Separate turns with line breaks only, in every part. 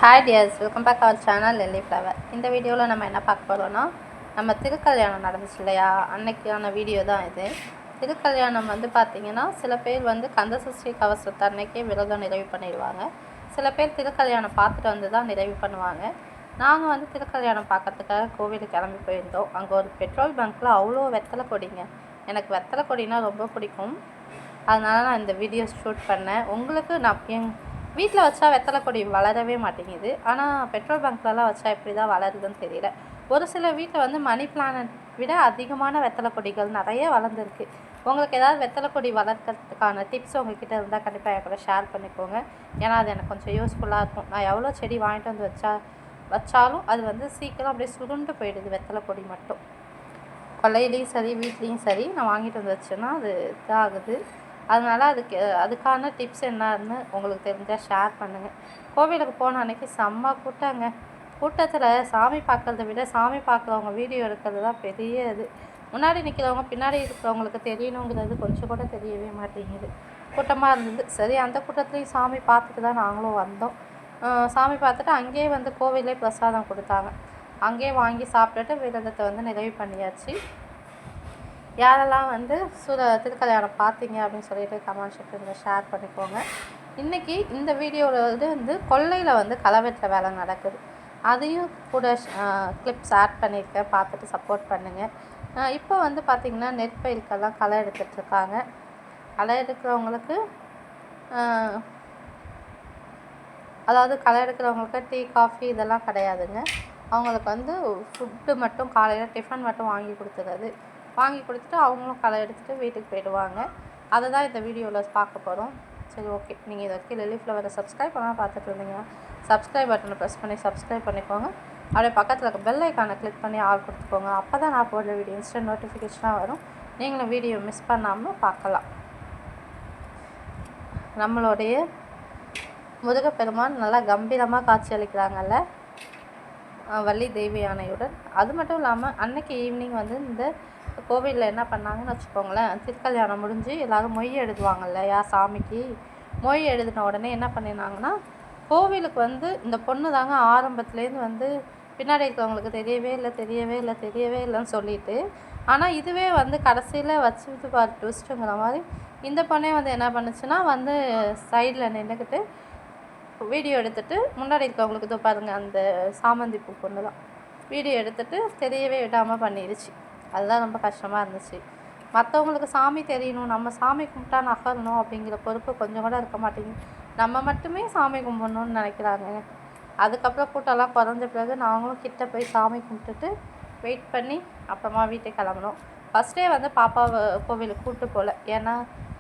Hi dears, welcome back our channel lily flower. இந்த வீடியோவில் நம்ம என்ன பார்க்க போகிறோன்னா, நம்ம திருக்கல்யாணம் நடந்துச்சு இல்லையா, அன்னைக்கான வீடியோ தான் இது. திருக்கல்யாணம் பார்த்திங்கன்னா, சில பேர் கந்தசஷ்டி கவசத்தை அன்னைக்கே விரதம் நிறைவு பண்ணிடுவாங்க. சில பேர் திருக்கல்யாணம் பார்த்துட்டு தான் நிறைவு பண்ணுவாங்க. நாங்கள் திருக்கல்யாணம் பார்க்கறதுக்காக கோவிலுக்கு கிளம்பி போயிருந்தோம். அங்கே ஒரு பெட்ரோல் பங்க்கில் அவ்வளோ வெத்தலை கொடிங்க. எனக்கு வெத்தலை கொடினா ரொம்ப பிடிக்கும். அதனால் நான் இந்த வீடியோ ஷூட் பண்ணேன். உங்களுக்கு நான் வீட்டில் வச்சா வெத்தலை கொடி வளரவே மாட்டேங்குது. ஆனால் பெட்ரோல் பங்க்லலாம் வச்சா எப்படி தான் வளருதுன்னு தெரியல. ஒரு சில வீட்டில் மணி பிளானட் விட அதிகமான வெத்தலை கொடிகள் நிறைய வளர்ந்துருக்கு. உங்களுக்கு ஏதாவது வெத்தலை கொடி வளர்க்கறதுக்கான டிப்ஸ் உங்கள்கிட்ட இருந்தால் கண்டிப்பாக என் கூட ஷேர் பண்ணிக்கோங்க. ஏன்னா அது எனக்கு கொஞ்சம் யூஸ்ஃபுல்லாக இருக்கும். நான் எவ்வளோ செடி வாங்கிட்டு வச்சாலும் அது சீக்கிரம் அப்படியே சுருண்டு போயிடுது வெத்தலை கொடி மட்டும். கொல்லையிலையும் சரி வீட்லேயும் சரி நான் வாங்கிட்டு வச்சேன்னா அது இதாகுது. அதனால் அதுக்கான டிப்ஸ் என்னன்னு உங்களுக்கு தெரிஞ்சால் ஷேர் பண்ணுங்கள். கோவிலுக்கு போன அன்றைக்கி செம்ம கூட்டங்க. கூட்டத்தில் சாமி பார்க்குறத விட சாமி பார்க்குறவங்க வீடியோ எடுக்கிறது தான் பெரிய இது. முன்னாடி நிற்கிறவங்க பின்னாடி இருக்கிறவங்களுக்கு தெரியணுங்கிறது கொஞ்சம் கூட தெரியவே மாட்டேங்குது. கூட்டமாக இருந்தது. சரி, அந்த கூட்டத்துலேயும் சாமி பார்த்துட்டு தான் நாங்களும் வந்தோம். சாமி பார்த்துட்டு அங்கேயே கோவிலே பிரசாதம் கொடுத்தாங்க. அங்கேயே வாங்கி சாப்பிட்டுட்டு விரதத்தை நிறைவு பண்ணியாச்சு. யாரெல்லாம் திருக்கல்யாணம் பார்த்தீங்க அப்படின்னு சொல்லிட்டு கமெண்ட் செக்ஷனில் ஷேர் பண்ணிக்கோங்க. இன்றைக்கி இந்த வீடியோவில் கொல்லையில் களவெட்டுற வேலை நடக்குது. அதையும் கூட கிளிப்ஸ் ஆட் பண்ணியிருக்கேன், பார்த்துட்டு சப்போர்ட் பண்ணுங்கள். இப்போ பார்த்திங்கன்னா நெற்பயிர்க்கெல்லாம் களை எடுத்துகிட்ருக்காங்க. களை எடுக்கிறவங்களுக்கு அதாவது களை எடுக்கிறவங்களுக்கு டீ காஃபி இதெல்லாம் கிடையாதுங்க. அவங்களுக்கு ஃபுட்டு மட்டும் காலையில் டிஃபன் மட்டும் வாங்கி கொடுத்துட்டு அவங்களும் களை எடுத்துகிட்டு வீட்டுக்கு போயிடுவாங்க. அதை தான் இந்த வீடியோவில் பார்க்க போகிறோம். சரி, ஓகே. நீங்கள் இது வரைக்கும் லில்லி ஃப்ளவரை சப்ஸ்கிரைப் பண்ணால் பார்த்துட்டு இருந்தீங்கன்னா சப்ஸ்கிரைப் பட்டனை ப்ரெஸ் பண்ணி சப்ஸ்கிரைப் பண்ணிக்கோங்க. அப்படியே பக்கத்தில் இருக்க பெல் ஐக்கானை கிளிக் பண்ணி ஆல் கொடுத்துக்கோங்க. அப்போ தான் நான் போடுற வீடியோ இன்ஸ்டன்ட் நோட்டிஃபிகேஷனாக வரும். நீங்களும் வீடியோ மிஸ் பண்ணாமல் பார்க்கலாம். நம்மளுடைய முருகப்பெருமான் நல்லா கம்பீரமாக காட்சி அளிக்கிறாங்கல்ல, வள்ளி தெய்வ யானையுடன். அது மட்டும் இல்லாமல் அன்னைக்கு ஈவினிங் இந்த கோவிலில் என்ன பண்ணாங்கன்னு வச்சுக்கோங்களேன், திருக்கல்யாணம் முடிஞ்சு எல்லோரும் மொய் எழுதுவாங்க இல்லையா சாமிக்கு. மொய் எழுதின உடனே என்ன பண்ணினாங்கன்னா, கோவிலுக்கு இந்த பொண்ணு தாங்க ஆரம்பத்துலேருந்து பின்னாடி இருக்கிறவங்களுக்கு தெரியவே இல்லைன்னு சொல்லிட்டு, ஆனால் இதுவே கடைசியில் வச்சுட்டு பாரு ட்விஸ்ட்டுங்கிற மாதிரி இந்த பொண்ணே என்ன பண்ணுச்சுன்னா சைடில் நின்றுக்கிட்டு வீடியோ எடுத்துகிட்டு முன்னாடி இருக்கவங்களுக்கு இதோ பாருங்கள், அந்த சாமந்தி பூ பொண்ணு தான் வீடியோ எடுத்துகிட்டு தெரியவே விடாமல் பண்ணிடுச்சு. அதுதான் ரொம்ப கஷ்டமாக இருந்துச்சு. மற்றவங்களுக்கு சாமி தெரியணும், நம்ம சாமி கும்பிட்டா நகரணும் அப்படிங்கிற பொறுப்பு கொஞ்சம் கூட இருக்க மாட்டேங்குது. நம்ம மட்டுமே சாமி கும்பிடணும்னு நினைக்கிறாங்க. அதுக்கப்புறம் கூட்டம்லாம் குறைஞ்ச பிறகு நாங்களும் கிட்ட போய் சாமி கும்பிட்டுட்டு வெயிட் பண்ணி அப்புறமா வீட்டுக்கு கிளம்புனோம். ஃபஸ்ட்டே பாப்பாவை கோவிலுக்கு கூப்பிட்டு போகல, ஏன்னா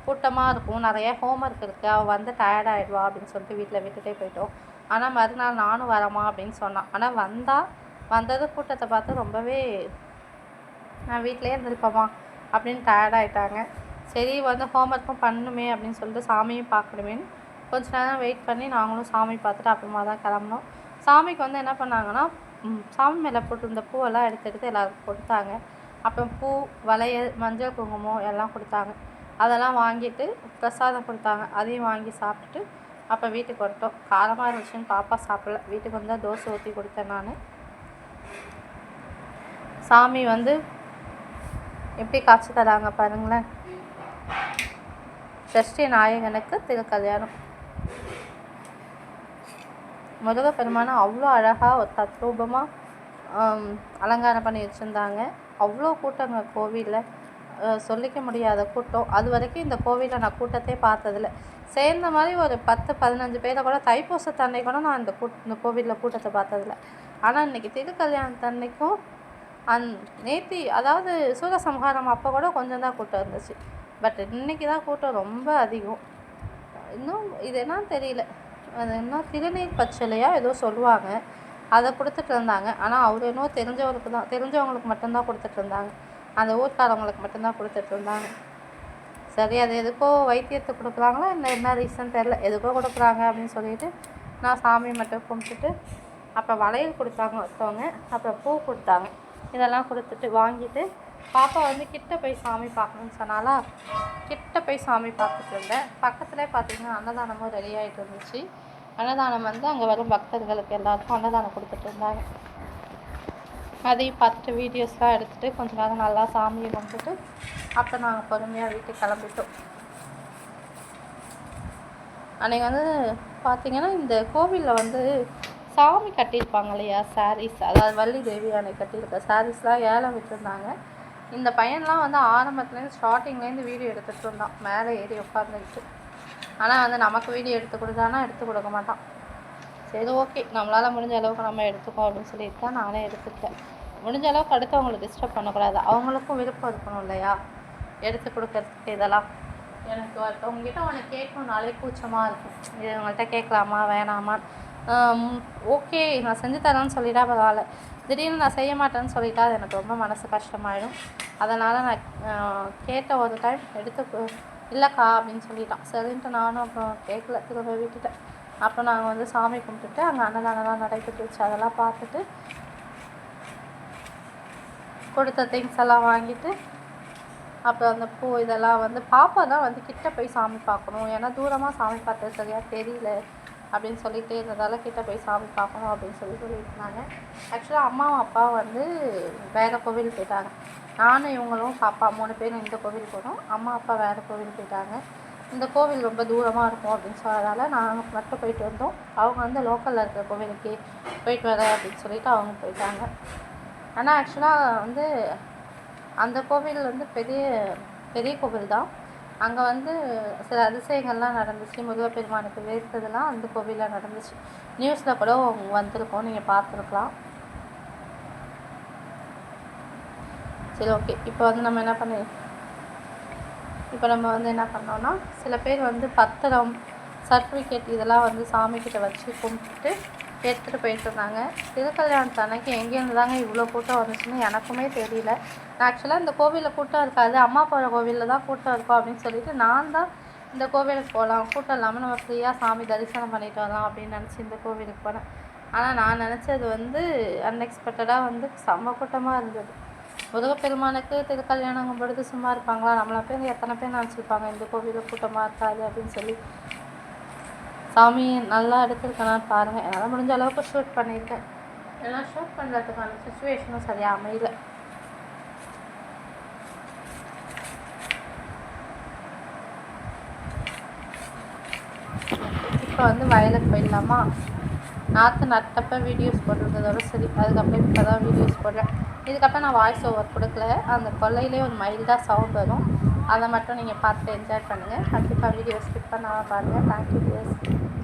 கூட்டமாக இருக்கும், நிறைய ஹோம்ஒர்க் இருக்குது, அவள் டயர்டாகிடுவா அப்படின்னு சொல்லிட்டு வீட்டில் விட்டுட்டே போயிட்டோம். ஆனால் மறுநாள் நானும் வரமா அப்படின்னு சொன்னான். ஆனால் வந்தது கூட்டத்தை பார்த்து ரொம்பவே நான் வீட்டிலே இருந்திருப்போமா அப்படின்னு டயர்டாகிட்டாங்க. சரி, ஹோம்ஒர்க்கும் பண்ணணுமே அப்படின்னு சொல்லிட்டு சாமியும் பார்க்கணுமேன்னு கொஞ்ச நேரம் வெயிட் பண்ணி நாங்களும் சாமி பார்த்துட்டு அப்புறமா தான் கிளம்புனோம். சாமிக்கு என்ன பண்ணாங்கன்னா, சாமி மேலே போட்டிருந்த பூவெல்லாம் எடுத்து எல்லாருக்கும் கொடுத்தாங்க. அப்புறம் பூ, வளையல், மஞ்சள், குங்குமம் எல்லாம் கொடுத்தாங்க. அதெல்லாம் வாங்கிட்டு பிரசாதம் கொடுத்தாங்க. அதையும் வாங்கி சாப்பிட்டுட்டு அப்போ வீட்டுக்கு வந்துட்டோம். காரமாக இருந்துச்சுன்னு பாப்பா சாப்பிடல. வீட்டுக்கு தோசை ஊற்றி கொடுத்தேன் நான். சாமி எப்படி காட்சி தராங்க பாருங்களேன். சஷ்டி நாயகனுக்கு திருக்கல்யாணம். முருகப்பெருமானை அவ்வளோ அழகாக தத்ரூபமாக அலங்காரம் பண்ணி வச்சுருந்தாங்க. அவ்வளோ கூட்டங்க கோவிலில், சொல்லிக்க முடியாத கூட்டம். அது வரைக்கும் இந்த கோவிலில் நான் கூட்டத்தை பார்த்ததில்ல. சேர்ந்த மாதிரி ஒரு 10-15 பேரை கூட தைப்பூசத்தன்னை கூட நான் இந்த கோவிலில் கூட்டத்தை பார்த்ததில்ல. ஆனால் இன்றைக்கி திருக்கல்யாணத்தன்னைக்கும் நேத்தி அதாவது சூரசம்ஹாரம் அப்போ கூட கொஞ்சம் தான் கூட்டம் இருந்துச்சு. பட் இன்றைக்கி தான் கூட்டம் ரொம்ப அதிகம். இன்னும் இது என்னன்னு தெரியல, அது இன்னும் திருநீர் பச்சலையா ஏதோ சொல்லுவாங்க, அதை கொடுத்துட்டு இருந்தாங்க. ஆனால் அவர் இன்னும் தெரிஞ்சவங்களுக்கு மட்டும்தான் கொடுத்துட்டு இருந்தாங்க. அந்த ஊர்க்காரவங்களுக்கு மட்டும்தான் கொடுத்துட்டு இருந்தாங்க. சரி, அது எதுக்கோ வைத்தியத்துக்கு கொடுக்குறாங்களா என்ன ரீசன் தெரில, எதுக்கோ கொடுக்குறாங்க அப்படின்னு சொல்லிட்டு நான் சாமி மட்டும் கும்பிட்டுட்டு அப்போ வளையல் கொடுத்தாங்க ஒருத்தவங்க, அப்புறம் பூ கொடுத்தாங்க. இதெல்லாம் கொடுத்துட்டு வாங்கிட்டு பாப்பா கிட்ட போய் சாமி பார்க்கணுன்னு சொன்னாலா, கிட்ட போய் சாமி பார்த்துட்டு இருந்தேன். பக்கத்துலேயே பார்த்திங்கன்னா அன்னதானமும் ரெடி ஆகிட்டு இருந்துச்சு. அன்னதானம் வந்து அங்கே வரும் பக்தர்களுக்கு எல்லாருக்கும் அன்னதானம் கொடுத்துட்டு இருந்தாங்க. அதையும் பார்த்துட்டு வீடியோஸ்லாம் எடுத்துகிட்டு கொஞ்ச நேரம் நல்லா சாமியை கும்பிட்டுட்டு அப்புறம் நாங்கள் பொறுமையாக வீட்டுக்கு கிளம்பிட்டோம். அன்றைக்கி வந்து பார்த்திங்கன்னா இந்த கோவிலில் வந்து சாமி கட்டியிருப்பாங்க இல்லையா, சாரீஸ், அதாவது வள்ளி தேவியானை கட்டியிருக்க சாரீஸ்லாம் ஏலம் விட்டுருந்தாங்க. இந்த பையன்லாம் வந்து ஆரம்பத்துலேருந்து ஸ்டார்டிங்லேருந்து வீடியோ எடுத்துகிட்டு இருந்தான் மேலே ஏறி உட்காந்துக்கிட்டு. ஆனால் வந்து நமக்கு வீடியோ எடுத்து கொடுத்தானா எடுத்து கொடுக்க மாட்டான். சரி ஓகே, நம்மளால் முடிஞ்ச அளவுக்கு நம்ம எடுத்துக்கோ அப்படின்னு சொல்லிட்டு தான் நானே எடுத்துக்கிட்டேன். முடிஞ்ச அளவுக்கு அடுத்தவங்களுக்கு டிஸ்டர்ப் பண்ணக்கூடாது, அவங்களுக்கும் விருப்பம் இருக்கணும் இல்லையா எடுத்து கொடுக்கறதுக்கு. இதெல்லாம் எனக்கு ஒருத்தவங்ககிட்ட உனக்கு கேட்கணுன்னாலே கூச்சமாக இருக்கும். இது இவங்கள்ட்ட கேட்கலாமா வேணாமா, ஓகே நான் செஞ்சு தரேன்னு சொல்லிட்டா பரவாயில்ல, திடீர்னு நான் செய்ய மாட்டேன்னு சொல்லிட்டா அது எனக்கு ரொம்ப மனசு கஷ்டமாயிடும். அதனால் நான் கேட்ட ஒரு டைம் எடுத்து இல்லைக்கா அப்படின்னு சொல்லிட்டான். சரின்ட்டு நானும் அப்புறம் கேட்கல, திரும்ப விட்டுட்டேன். அப்புறம் நாங்கள் வந்து சாமி கும்பிட்டுட்டு அங்கே அன்னதானம்லாம் நடைபெற்றுச்சு. அதெல்லாம் பார்த்துட்டு கொடுத்த திங்ஸ் எல்லாம் வாங்கிட்டு அப்புறம் அந்த பூ இதெல்லாம் வந்து பாப்பா தான் வந்து கிட்ட போய் சாமி பார்க்கணும், ஏன்னா தூரமாக சாமி பார்த்தது சரியாக தெரியல அப்படின்னு சொல்லிகிட்டே இருந்ததால் கிட்ட போய் சாமி பார்க்கணும் அப்படின்னு சொல்லியிருந்தாங்க. ஆக்சுவலாக அம்மாவும் அப்பாவும் வந்து வேறு கோவில் போயிட்டாங்க. நானும் இவங்களும் பாப்பா 3 பேரும் இந்த கோவில் போனோம். அம்மா அப்பா வேறு கோவில் போயிட்டாங்க. இந்த கோவில் ரொம்ப தூரமாக இருக்கும் அப்படின்னு சொன்னதால் நாங்கள் மட்டும் போயிட்டு வந்தோம். அவங்க வந்து லோக்கலில் இருக்கிற கோவிலுக்கு போயிட்டு வர அப்படின்னு சொல்லிட்டு அவங்க போயிட்டாங்க. ஆனால் ஆக்சுவலாக வந்து அந்த கோவில் வந்து பெரிய கோவில் தான். அங்கே வந்து சில அதிசயங்கள்லாம் நடந்துச்சு. முருகப்பெருமானுக்கு வேர்த்ததெல்லாம் அந்த கோவிலில் நடந்துச்சு. நியூஸில் கூட வந்திருக்கோம், நீங்கள் பார்த்துருக்கலாம். சரி ஓகே, இப்போ வந்து நம்ம என்ன பண்ணோன்னா சில பேர் வந்து பத்திரம், சர்டிஃபிகேட் இதெல்லாம் வந்து சாமிக்கிட்ட வச்சு கும்பிட்டுட்டு எடுத்துகிட்டு போயிட்டு இருந்தாங்க. திருக்கல்யாணத்து அன்னைக்கு எங்கேருந்து தாங்க இவ்வளோ கூட்டம் வந்துச்சுன்னு எனக்குமே தெரியல. நான் ஆக்சுவலாக இந்த கோவிலில் கூட்டம் இருக்காது, அம்மா போகிற கோவிலில் தான் கூட்டம் இருக்கும் அப்படின்னு சொல்லிட்டு நான் தான் இந்த கோவிலுக்கு போகலாம், கூட்டம் இல்லாமல் நம்ம ஃப்ரீயாக சாமி தரிசனம் பண்ணிட்டு வரலாம் அப்படின்னு நினச்சி இந்த கோவிலுக்கு போனேன். ஆனால் நான் நினச்சது வந்து அன்எக்ஸ்பெக்டடாக வந்து செம்ம கூட்டமாக இருந்தது. முருகப்பெருமானுக்கு திருக்கல்யாணம் பொழுது சும்மா இருப்பாங்களா, நம்மளை பேர் எத்தனை பேர் நினச்சிருப்பாங்க இந்த கோவிலில் கூட்டமாக இருக்காது அப்படின்னு சொல்லி. சாமி நல்லா எடுத்துருக்கேனான்னு பாருங்கள். என்னால் முடிஞ்ச அளவுக்கு ஷூட் பண்ணியிருக்கேன், ஏன்னா ஷூட் பண்ணுறதுக்கான சுச்சுவேஷனும் சரியாக அமையல. இப்போ வந்து வயலுக்கு போயிடலாமா. நாற்று நட்டப்போ வீடியோஸ் போட்டிருந்ததோட சரி, அதுக்கப்புறம் இப்போ தான் வீடியோஸ் போடுறேன். இதுக்கப்புறம் நான் வாய்ஸ் ஓவர் கொடுக்கல. அந்த கொல்லையிலே ஒரு மைல்டாக சவுண்ட் வரும், அதை மட்டும் நீங்கள் பார்த்துட்டு என்ஜாய் பண்ணுங்கள். கண்டிப்பாக வீடியோ ஸ்கிப் பண்ணாமல் பாருங்கள். தேங்க்யூ.